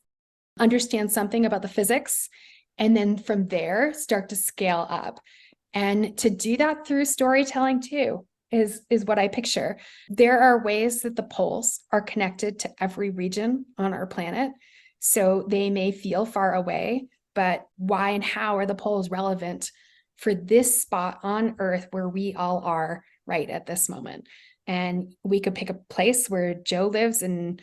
understand something about the physics, and then from there start to scale up. And to do that through storytelling too is what I picture. There are ways that the poles are connected to every region on our planet. So they may feel far away, but why and how are the poles relevant for this spot on Earth where we all are right at this moment? And we could pick a place where Joe lives in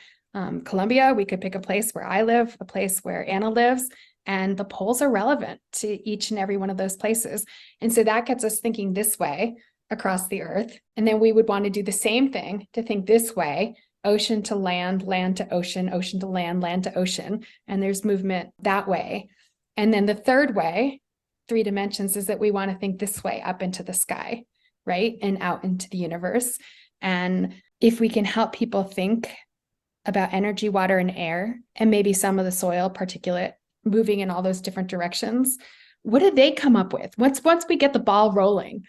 Colombia. We could pick a place where I live, a place where Anna lives, and the poles are relevant to each and every one of those places. And so that gets us thinking this way across the Earth. And then we would want to do the same thing, to think this way, ocean to land, land to ocean, ocean to land, land to ocean. And there's movement that way. And then the third way, 3 dimensions, is that we want to think this way up into the sky, right? And out into the universe. And if we can help people think about energy, water, and air, and maybe some of the soil particulate moving in all those different directions, what do they come up with? Once we get the ball rolling,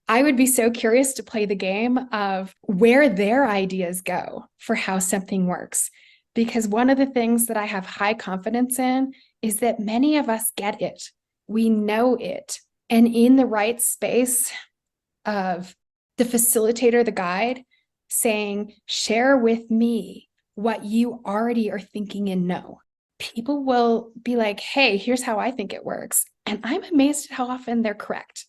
I would be so curious to play the game of where their ideas go for how something works. Because one of the things that I have high confidence in is that many of us get it. We know it. And in the right space of the facilitator, the guide, saying, share with me what you already are thinking and know. People will be like, hey, here's how I think it works. And I'm amazed at how often they're correct.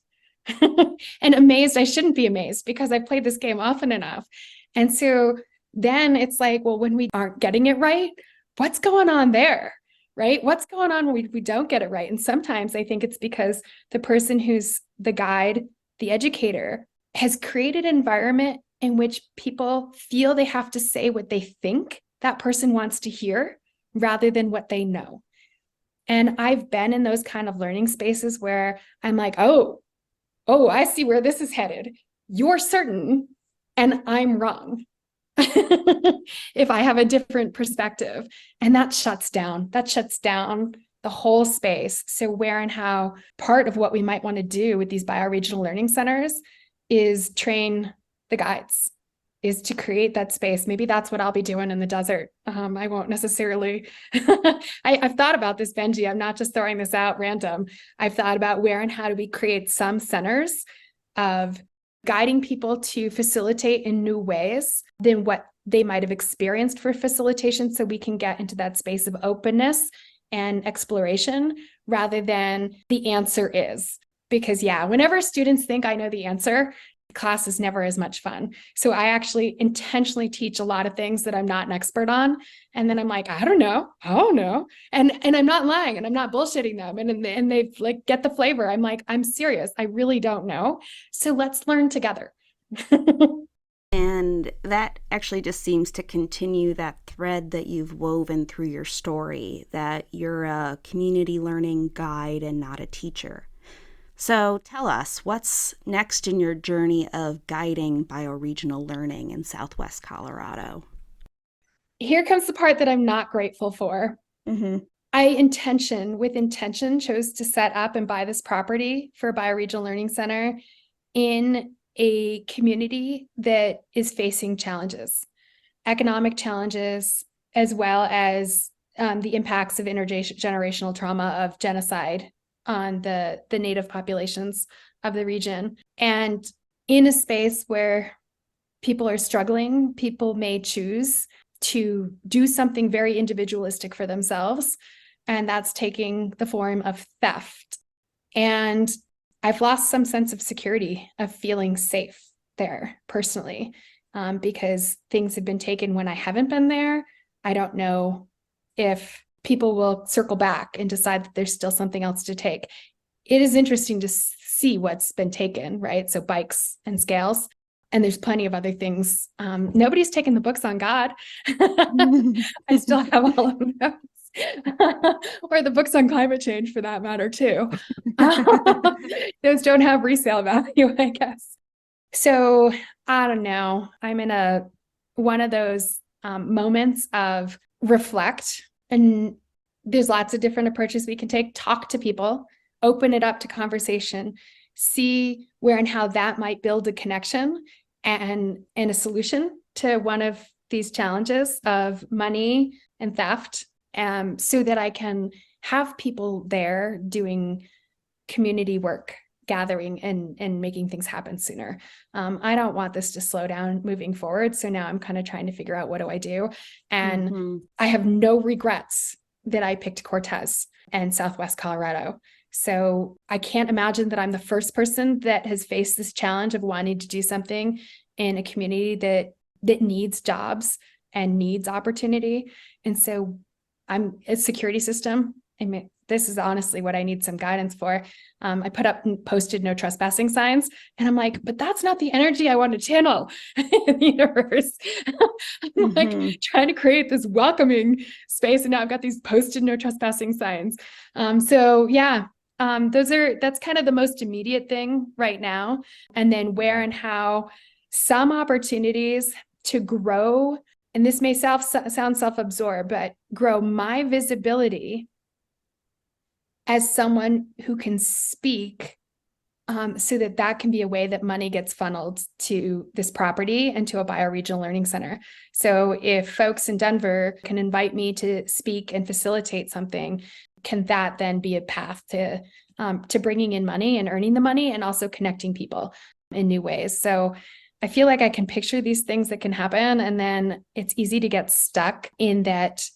And amazed, I shouldn't be amazed because I've played this game often enough. And so then it's like, well, when we aren't getting it right, what's going on there? Right? What's going on when we don't get it right? And sometimes I think it's because the person who's the guide, the educator, has created an environment in which people feel they have to say what they think that person wants to hear rather than what they know. And I've been in those kind of learning spaces where I'm like, oh, I see where this is headed. You're certain, and I'm wrong. If I have a different perspective, and that shuts down the whole space. So where and how part of what we might want to do with these bioregional learning centers is train the guides, is to create that space. Maybe that's what I'll be doing in the desert. I won't necessarily, I've thought about this, Benji. I'm not just throwing this out random. I've thought about where and how do we create some centers of guiding people to facilitate in new ways than what they might have experienced for facilitation, so we can get into that space of openness and exploration rather than the answer is. Because whenever students think I know the answer, class is never as much fun. So I actually intentionally teach a lot of things that I'm not an expert on. And then I'm like, I don't know. And I'm not lying and I'm not bullshitting them. And they like get the flavor. I'm like, I'm serious. I really don't know. So let's learn together. And that actually just seems to continue that thread that you've woven through your story, that you're a community learning guide and not a teacher. So tell us, what's next in your journey of guiding bioregional learning in Southwest Colorado? Here comes the part that I'm not grateful for. Mm-hmm. With intention, chose to set up and buy this property for a bioregional learning center in a community that is facing challenges, economic challenges, as well as the impacts of intergenerational trauma of genocide on the native populations of the region. And in a space where people are struggling, people may choose to do something very individualistic for themselves, and that's taking the form of theft. And I've lost some sense of security, of feeling safe there personally, because things have been taken when I haven't been there. I don't know if people will circle back and decide that there's still something else to take. It is interesting to see what's been taken, right? So bikes and scales, and there's plenty of other things. Nobody's taken the books on God. I still have all of those. Or the books on climate change for that matter too. Those don't have resale value, I guess. So I don't know. I'm in one of those moments of reflect, and there's lots of different approaches we can take. Talk to people, open it up to conversation, see where and how that might build a connection and a solution to one of these challenges of money and theft, so that I can have people there doing community work, gathering and making things happen sooner. I don't want this to slow down moving forward. So now I'm kind of trying to figure out, what do I do? And I have no regrets that I picked Cortez and Southwest Colorado. So I can't imagine that I'm the first person that has faced this challenge of wanting to do something in a community that needs jobs and needs opportunity. And so I'm a security system. I mean, this is honestly what I need some guidance for. I put up and posted no trespassing signs, and I'm like, but that's not the energy I want to channel in the universe. I'm like trying to create this welcoming space, and now I've got these posted no trespassing signs. That's kind of the most immediate thing right now. And then where and how some opportunities to grow, and this may sound self-absorbed, but grow my visibility as someone who can speak so that that can be a way that money gets funneled to this property and to a bioregional learning center. So if folks in Denver can invite me to speak and facilitate something, can that then be a path to bringing in money and earning the money and also connecting people in new ways? So I feel like I can picture these things that can happen, and then it's easy to get stuck in that.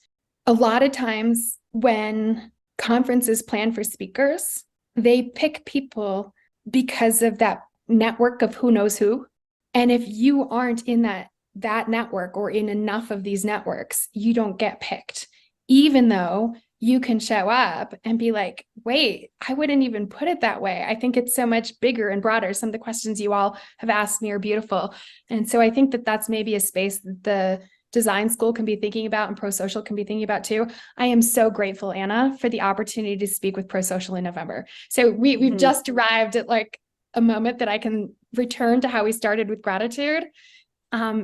A lot of times when conferences plan for speakers, they pick people because of that network of who knows who. And if you aren't in that network or in enough of these networks, you don't get picked, even though you can show up and be like, wait, I wouldn't even put it that way. I think it's so much bigger and broader. Some of the questions you all have asked me are beautiful. And so I think that that's maybe a space that the design school can be thinking about and pro-social can be thinking about too. I am so grateful, Anna, for the opportunity to speak with pro-social in November. So we've just arrived at like a moment that I can return to how we started with gratitude,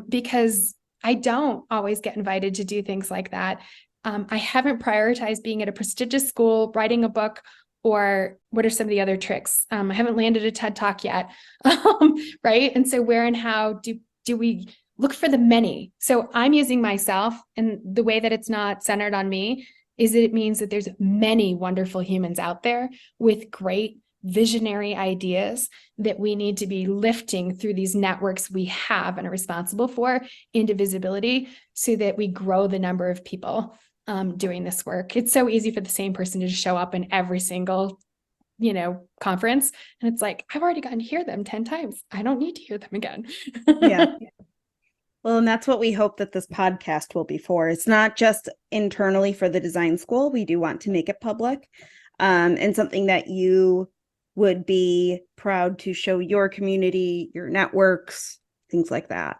because I don't always get invited to do things like that. I haven't prioritized being at a prestigious school, writing a book, or what are some of the other tricks? I haven't landed a TED Talk yet, right? And so where and how do we look for the many? So I'm using myself, and the way that it's not centered on me is that it means that there's many wonderful humans out there with great visionary ideas that we need to be lifting through these networks we have and are responsible for into visibility so that we grow the number of people doing this work. It's so easy for the same person to just show up in every single conference. And it's like, I've already gotten to hear them 10 times. I don't need to hear them again. Yeah. Well, and that's what we hope that this podcast will be for. It's not just internally for the design school. We do want to make it public, and something that you would be proud to show your community, your networks, things like that.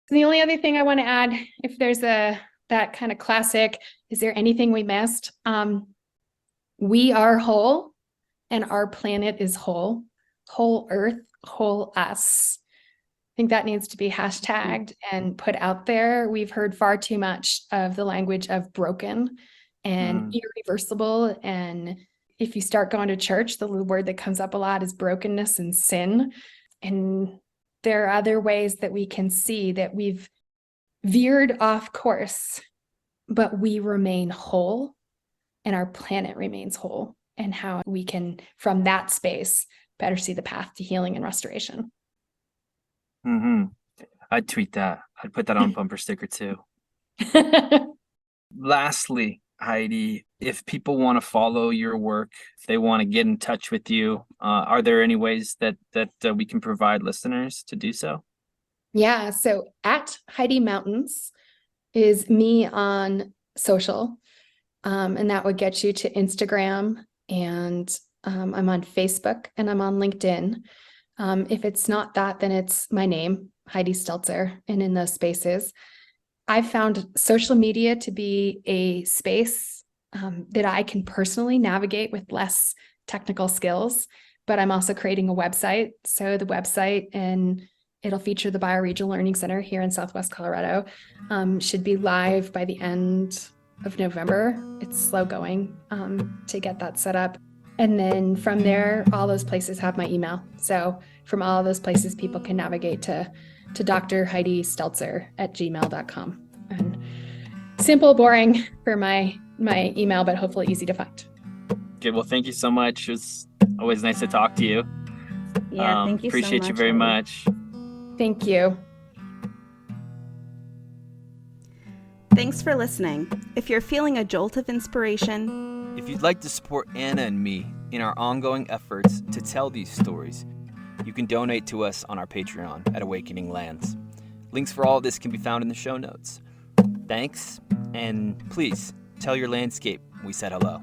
And the only other thing I want to add, if there's that kind of classic, is there anything we missed? We are whole, and our planet is whole. Whole Earth, whole us. I think that needs to be hashtagged and put out there. We've heard far too much of the language of broken and irreversible. And if you start going to church, the word that comes up a lot is brokenness and sin. And there are other ways that we can see that we've veered off course, but we remain whole and our planet remains whole, and how we can, from that space, better see the path to healing and restoration. I'd tweet that. I'd put that on a bumper sticker too. Lastly, Heidi, if people want to follow your work, if they want to get in touch with you, are there any ways that we can provide listeners to do so? Yeah, so at Heidi Mountains is me on social, and that would get you to Instagram, and I'm on Facebook, and I'm on LinkedIn. If it's not that, then it's my name, Heidi Steltzer, and in those spaces. I've found social media to be a space that I can personally navigate with less technical skills, but I'm also creating a website. So the website, and it'll feature the Bioregional Learning Center here in Southwest Colorado, should be live by the end of November. It's slow going to get that set up. And then from there, all those places have my email. So from all those places, people can navigate to Dr. Heidi Steltzer at gmail.com. And simple, boring for my email, but hopefully easy to find. Good. Well, thank you so much. It's always nice to talk to you. Yeah, thank you Appreciate so much, you very Heidi. much. Thank you. Thanks for listening. If you're feeling a jolt of inspiration, If you'd like to support Anna and me in our ongoing efforts to tell these stories, you can donate to us on our Patreon at Awakening Lands. Links for all of this can be found in the show notes. Thanks, and please tell your landscape we said hello.